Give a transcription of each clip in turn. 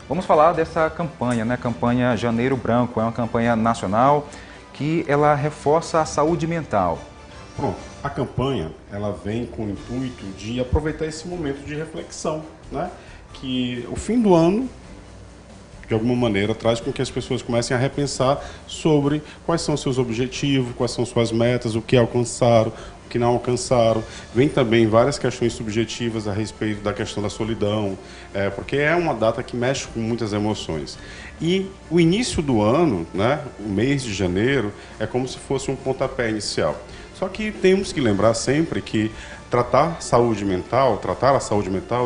Vamos falar dessa campanha, né? Campanha Janeiro Branco, é uma campanha nacional que ela reforça a saúde mental. Pronto, a campanha ela vem com o intuito de aproveitar esse momento de reflexão, né? Que o fim do ano, de alguma maneira, traz com que as pessoas comecem a repensar sobre quais são seus objetivos, quais são suas metas, o que alcançaram, o que não alcançaram. Vem também várias questões subjetivas a respeito da questão da solidão, porque é uma data que mexe com muitas emoções. E o início do ano, né, o mês de janeiro, é como se fosse um pontapé inicial. Só que temos que lembrar sempre que tratar a saúde mental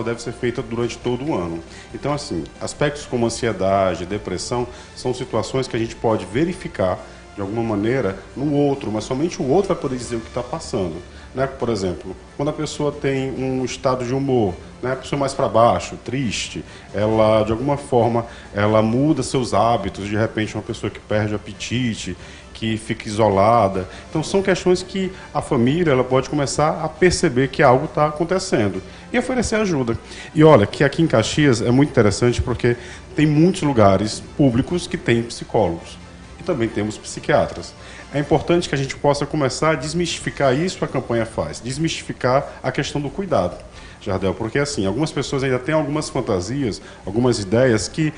deve ser feita durante todo o ano. Então, assim, aspectos como ansiedade, depressão, são situações que a gente pode verificar de alguma maneira no outro, mas somente o outro vai poder dizer o que está passando. Né? Por exemplo, quando a pessoa tem um estado de humor, né? A pessoa mais para baixo, triste, ela de alguma forma ela muda seus hábitos, de repente uma pessoa que perde o apetite, que fica isolada. Então são questões que a família ela pode começar a perceber que algo está acontecendo e oferecer ajuda. E olha, que aqui em Caxias é muito interessante porque tem muitos lugares públicos que têm psicólogos e também temos psiquiatras. É importante que a gente possa começar a desmistificar isso que a campanha faz, desmistificar a questão do cuidado, Jardel, porque assim, algumas pessoas ainda têm algumas fantasias, algumas ideias que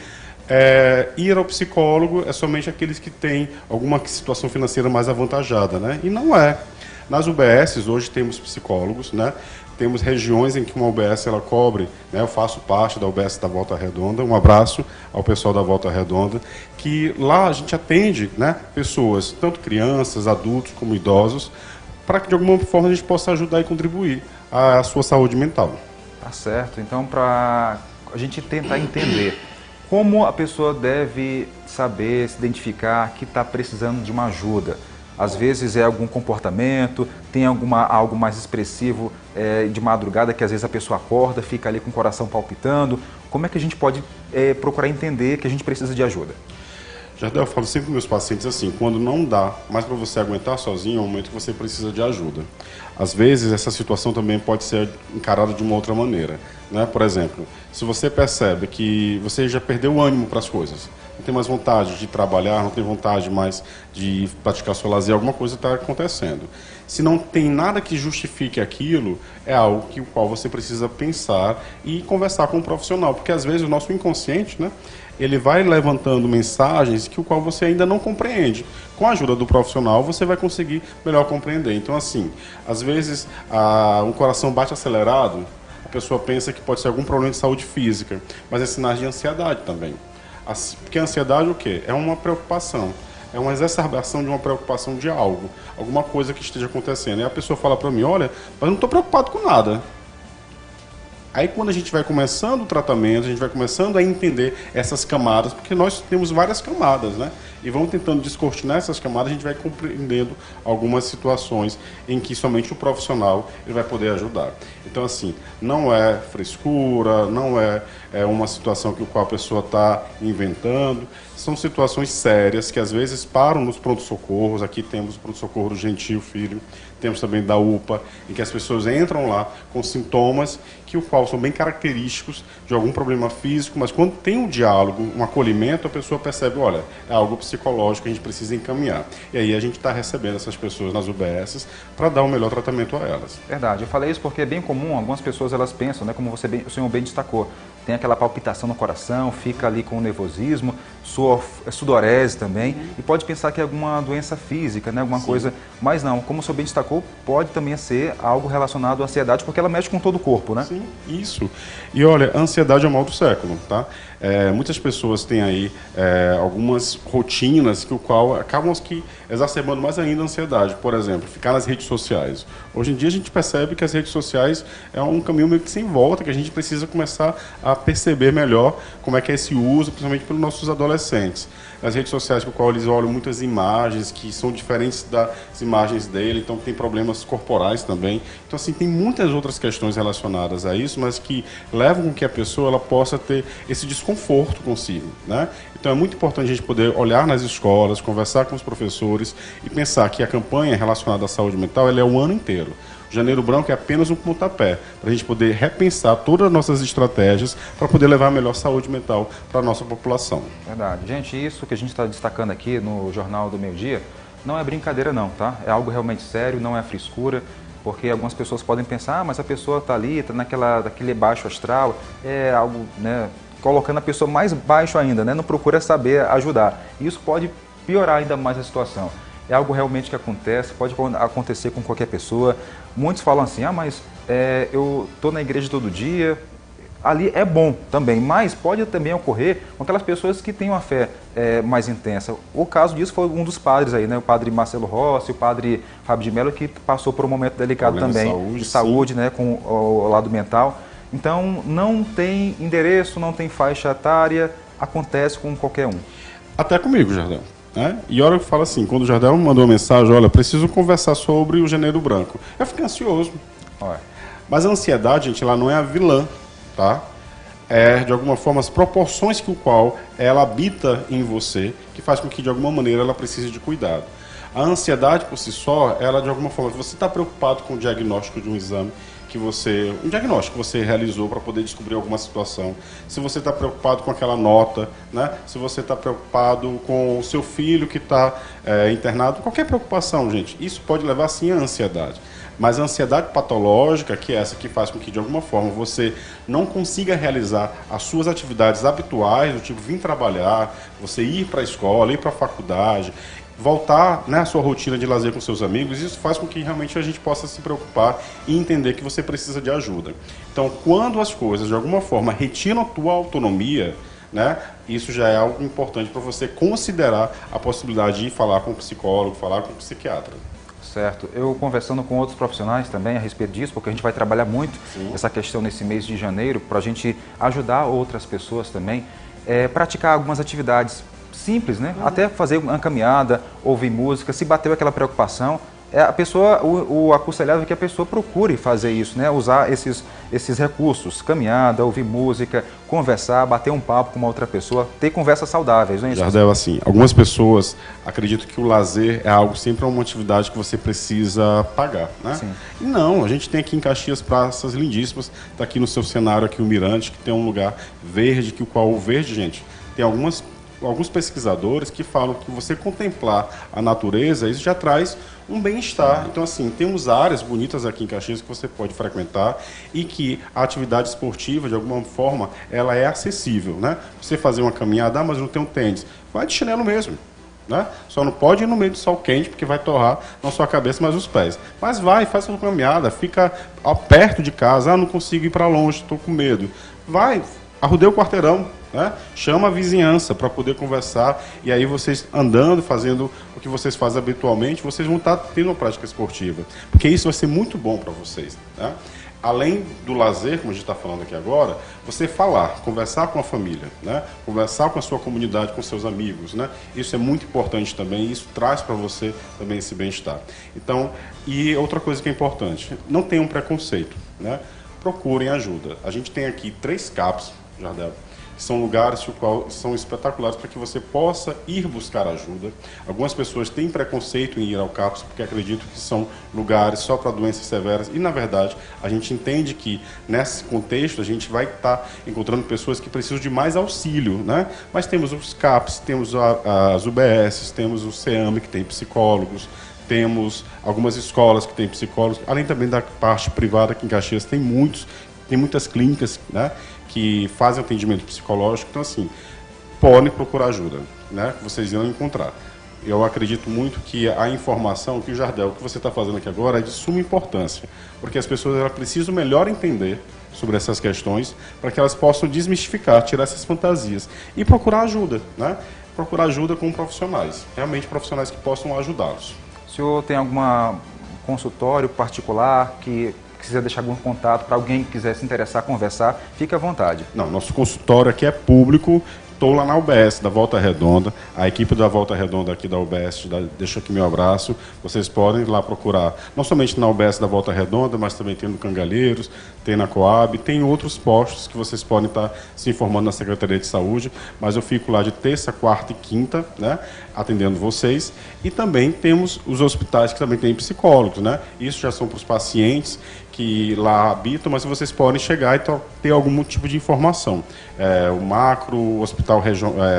ir ao psicólogo é somente aqueles que têm alguma situação financeira mais avantajada, né? E não é. Nas UBSs, hoje temos psicólogos, né? Temos regiões em que uma UBS ela cobre, né? Eu faço parte da UBS da Volta Redonda, um abraço ao pessoal da Volta Redonda, que lá a gente atende, né, pessoas, tanto crianças, adultos como idosos, para que de alguma forma a gente possa ajudar e contribuir à sua saúde mental. Tá certo. Então, para a gente tentar entender como a pessoa deve saber se identificar que está precisando de uma ajuda. Às vezes é algum comportamento, tem algo mais expressivo de madrugada, que às vezes a pessoa acorda, fica ali com o coração palpitando. Como é que a gente pode procurar entender que a gente precisa de ajuda? Jardel, eu falo sempre para meus pacientes assim, quando não dá mais para você aguentar sozinho, é o momento que você precisa de ajuda. Às vezes, essa situação também pode ser encarada de uma outra maneira. Né? Por exemplo, se você percebe que você já perdeu o ânimo para as coisas, não tem mais vontade de trabalhar, não tem vontade mais de praticar seu lazer, alguma coisa está acontecendo. Se não tem nada que justifique aquilo, é algo que o qual você precisa pensar e conversar com um profissional, porque às vezes o nosso inconsciente, né, ele vai levantando mensagens que o qual você ainda não compreende. Com a ajuda do profissional, você vai conseguir melhor compreender. Então, assim, às vezes um coração bate acelerado, a pessoa pensa que pode ser algum problema de saúde física, mas é sinais de ansiedade também. Porque a ansiedade o quê? É uma preocupação. É uma exacerbação de uma preocupação de algo. Alguma coisa que esteja acontecendo. E a pessoa fala para mim, olha, mas eu não estou preocupado com nada. Aí quando a gente vai começando o tratamento, a gente vai começando a entender essas camadas, porque nós temos várias camadas, né? E vamos tentando descortinar essas camadas, a gente vai compreendendo algumas situações em que somente o profissional ele vai poder ajudar. Então, assim, não é frescura, não é uma situação que a pessoa está inventando, são situações sérias que às vezes param nos pronto-socorros. Aqui temos o pronto-socorro do Gentil Filho, temos também da UPA, em que as pessoas entram lá com sintomas que o qual são bem característicos de algum problema físico, mas quando tem um diálogo, um acolhimento, a pessoa percebe, olha, é algo psicológico que a gente precisa encaminhar. E aí a gente está recebendo essas pessoas nas UBSs para dar o melhor tratamento a elas. Verdade, eu falei isso porque é bem comum, algumas pessoas elas pensam, né, como o senhor bem destacou, tem aquela palpitação no coração, fica ali com nervosismo, sudorese também, e pode pensar que é alguma doença física, né, alguma coisa, mas não, como o senhor bem destacou, pode também ser algo relacionado à ansiedade, porque ela mexe com todo o corpo, né? Sim, isso. E olha, a ansiedade é o mal do século, tá? Muitas pessoas têm aí algumas rotinas que o qual acabam exacerbando mais ainda a ansiedade. Por exemplo, ficar nas redes sociais. Hoje em dia a gente percebe que as redes sociais é um caminho meio que sem volta, que a gente precisa começar a perceber melhor como é que é esse uso, principalmente pelos nossos adolescentes. Nas redes sociais, com o qual eles olham muitas imagens que são diferentes das imagens dele, então tem problemas corporais também. Então, assim, tem muitas outras questões relacionadas a isso, mas que levam com que a pessoa ela possa ter esse desconforto consigo, né? Então é muito importante a gente poder olhar nas escolas, conversar com os professores e pensar que a campanha relacionada à saúde mental ela é o ano inteiro. Janeiro Branco é apenas um pontapé, para a gente poder repensar todas as nossas estratégias para poder levar a melhor saúde mental para a nossa população. Verdade. Gente, isso que a gente está destacando aqui no Jornal do Meio-Dia não é brincadeira não, tá? É algo realmente sério, não é frescura, porque algumas pessoas podem pensar, mas a pessoa está ali, está daquele baixo astral, é algo, né, colocando a pessoa mais baixo ainda, né? Não procura saber ajudar. E isso pode piorar ainda mais a situação. É algo realmente que acontece, pode acontecer com qualquer pessoa. Muitos falam assim, mas eu estou na igreja todo dia, ali é bom também, mas pode também ocorrer com aquelas pessoas que têm uma fé mais intensa. O caso disso foi um dos padres aí, né? O padre Marcelo Rossi, o padre Fábio de Mello, que passou por um momento delicado também de saúde, né? Com o lado mental. Então, não tem endereço, não tem faixa etária, acontece com qualquer um. Até comigo, Jardel. Né? E olha, eu falo assim, quando o Jardel me mandou uma mensagem, olha, preciso conversar sobre o Janeiro Branco. Eu fiquei ansioso. Olha. Mas a ansiedade, gente, ela não é a vilã, tá? É, de alguma forma, as proporções que o qual ela habita em você, que faz com que, de alguma maneira, ela precise de cuidado. A ansiedade, por si só, ela, de alguma forma, você está preocupado com o diagnóstico de um exame, um diagnóstico que você realizou para poder descobrir alguma situação, se você está preocupado com aquela nota, né? Se você está preocupado com o seu filho que está internado, qualquer preocupação, gente, isso pode levar sim à ansiedade. Mas a ansiedade patológica, que é essa que faz com que de alguma forma você não consiga realizar as suas atividades habituais, do tipo vir trabalhar, você ir para a escola, ir para a faculdade, voltar, né, à sua rotina de lazer com seus amigos, isso faz com que realmente a gente possa se preocupar e entender que você precisa de ajuda. Então, quando as coisas de alguma forma retiram a tua autonomia, né, isso já é algo importante para você considerar a possibilidade de ir falar com o psicólogo, falar com o psiquiatra. Certo. Eu conversando com outros profissionais também a respeito disso, porque a gente vai trabalhar muito essa questão nesse mês de janeiro, para a gente ajudar outras pessoas também, praticar algumas atividades simples, né? Até fazer uma caminhada, ouvir música, se bateu aquela preocupação, a pessoa, o aconselhável é que a pessoa procure fazer isso, né? Usar esses recursos, caminhada, ouvir música, conversar, bater um papo com uma outra pessoa, ter conversas saudáveis, não é isso? Jardel, assim, algumas pessoas acreditam que o lazer é algo, sempre uma atividade que você precisa pagar, né? Sim. E não, a gente tem aqui em Caxias praças lindíssimas, está aqui no seu cenário aqui o Mirante, que tem um lugar verde, que o verde, gente, tem alguns pesquisadores que falam que você contemplar a natureza, isso já traz um bem-estar. Então, assim, temos áreas bonitas aqui em Caxias que você pode frequentar e que a atividade esportiva, de alguma forma, ela é acessível, né? Você fazer uma caminhada, mas não tem um tênis, vai de chinelo mesmo, né? Só não pode ir no meio do sol quente, porque vai torrar não só a cabeça, mas os pés. Mas vai, faz uma caminhada, fica perto de casa, não consigo ir para longe, estou com medo. Vai, arrodeia o quarteirão, né? Chama a vizinhança para poder conversar, e aí vocês andando, fazendo o que vocês fazem habitualmente, vocês vão estar tendo uma prática esportiva, porque isso vai ser muito bom para vocês, né? Além do lazer, como a gente está falando aqui agora, você falar, conversar com a família, né? Conversar com a sua comunidade, com seus amigos, né? Isso é muito importante também, e isso traz para você também esse bem-estar. Então, e outra coisa que é importante, não tenham preconceito, né? Procurem ajuda. A gente tem aqui 3 CAPs, Jardel, que são lugares que são espetaculares para que você possa ir buscar ajuda. Algumas pessoas têm preconceito em ir ao CAPS porque acreditam que são lugares só para doenças severas e, na verdade, a gente entende que nesse contexto a gente vai estar encontrando pessoas que precisam de mais auxílio, né? Mas temos os CAPS, temos as UBS, temos o CEAME, que tem psicólogos, temos algumas escolas que têm psicólogos, além também da parte privada, que em Caxias tem muitas clínicas, né, que fazem atendimento psicológico. Então, assim, podem procurar ajuda, né, que vocês irão encontrar. Eu acredito muito que a informação, que o Jardel, o que você está fazendo aqui agora, é de suma importância, porque as pessoas elas precisam melhor entender sobre essas questões para que elas possam desmistificar, tirar essas fantasias e procurar ajuda, né? Procurar ajuda com profissionais, realmente profissionais que possam ajudá-los. O senhor tem algum consultório particular que quiser deixar algum contato para alguém que quiser se interessar, conversar, fique à vontade. Não, nosso consultório aqui é público, Estou lá na UBS da Volta Redonda, a equipe da Volta Redonda aqui da UBS, deixa aqui meu abraço. Vocês podem ir lá procurar, não somente na UBS da Volta Redonda, mas também tem no Cangalheiros, tem na Coab, tem outros postos que vocês podem estar se informando na Secretaria de Saúde, mas eu fico lá de terça, quarta e quinta, né, atendendo vocês. E também temos os hospitais que também têm psicólogos, né? Isso já são para os pacientes que lá habitam, mas vocês podem chegar e ter algum tipo de informação. O Macro, o Hospital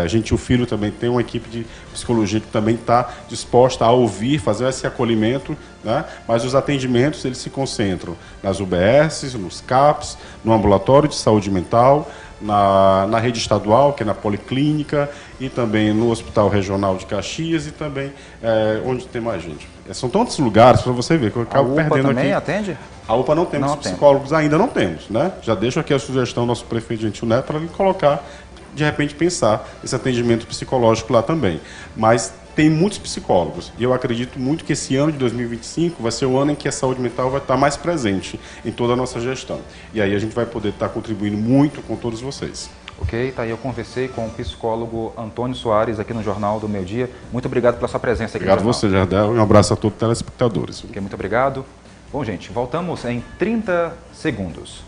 Gentil Filho também tem uma equipe de psicologia que também está disposta a ouvir, fazer esse acolhimento, né? Mas os atendimentos eles se concentram nas UBSs, nos CAPs, no ambulatório de saúde mental, na rede estadual, que é na Policlínica, e também no Hospital Regional de Caxias e também onde tem mais gente. São tantos lugares para você ver que eu acabo perdendo aqui. A UPA também atende? A UPA não temos, psicólogos ainda não temos, né? Já deixo aqui a sugestão do nosso prefeito Gentil Neto para ele colocar, de repente pensar esse atendimento psicológico lá também. Mas tem muitos psicólogos e eu acredito muito que esse ano de 2025 vai ser o ano em que a saúde mental vai estar mais presente em toda a nossa gestão. E aí a gente vai poder estar contribuindo muito com todos vocês. Ok, tá aí, eu conversei com o psicólogo Antônio Soares aqui no Jornal do Meio Dia. Muito obrigado pela sua presença aqui no Jornal. Obrigado a você, Jardel, e um abraço a todos os telespectadores. Ok, muito obrigado. Bom, gente, voltamos em 30 segundos.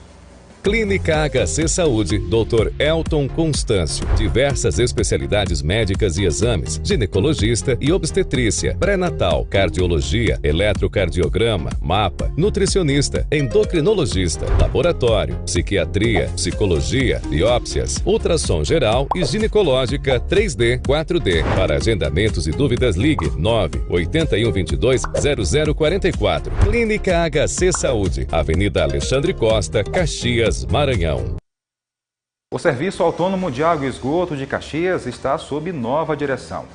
Clínica HC Saúde, Dr. Elton Constâncio. Diversas especialidades médicas e exames, ginecologista e obstetrícia, pré-natal, cardiologia, eletrocardiograma, mapa, nutricionista, endocrinologista, laboratório, psiquiatria, psicologia, biópsias, ultrassom geral e ginecológica 3D, 4D. Para agendamentos e dúvidas, ligue 981220044. Clínica HC Saúde, Avenida Alexandre Costa, Caxias, Maranhão. O Serviço Autônomo de Água e Esgoto de Caxias está sob nova direção.